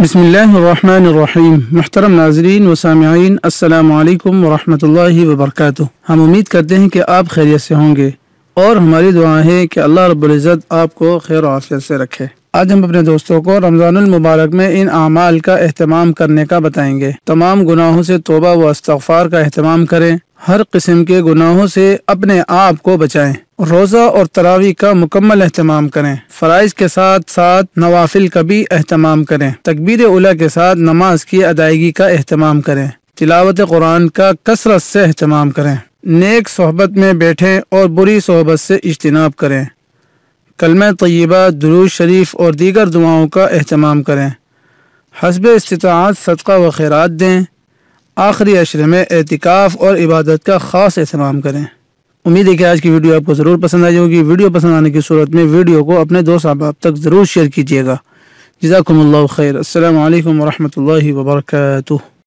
بسم الرحمن الرحیم۔ محترم ناظرین و سامعین، السلام علیکم ورحمۃ اللہ وبرکاتہ۔ ہم امید کرتے ہیں کہ آپ خیریت سے ہوں گے اور ہماری دعا ہے کہ اللہ رب العزت آپ کو خیر و عافیت سے رکھے۔ آج ہم اپنے دوستوں کو رمضان المبارک میں ان اعمال کا اہتمام کرنے کا بتائیں گے۔ تمام گناہوں سے توبہ و استغفار کا اہتمام کریں، ہر قسم کے گناہوں سے اپنے آپ کو بچائیں، روزہ اور تراویح کا مکمل اہتمام کریں، فرائض کے ساتھ ساتھ نوافل کا بھی اہتمام کریں، تکبیر اولیٰ کے ساتھ نماز کی ادائیگی کا اہتمام کریں، تلاوت قرآن کا کثرت سے اہتمام کریں، نیک صحبت میں بیٹھیں اور بری صحبت سے اجتناب کریں، کلمہ طیبہ، درود شریف اور دیگر دعاؤں کا اہتمام کریں، حسب استطاعت صدقہ و خیرات دیں، آخری عشرے میں اعتکاف اور عبادت کا خاص اہتمام کریں۔ امید ہے کہ آج کی ویڈیو آپ کو ضرور پسند آئی ہوگی۔ ویڈیو پسند آنے کی صورت میں ویڈیو کو اپنے دوست احباب تک ضرور شیئر کیجیے گا۔ جزاکم اللہ خیر۔ السلام علیکم ورحمۃ اللہ وبرکاتہ۔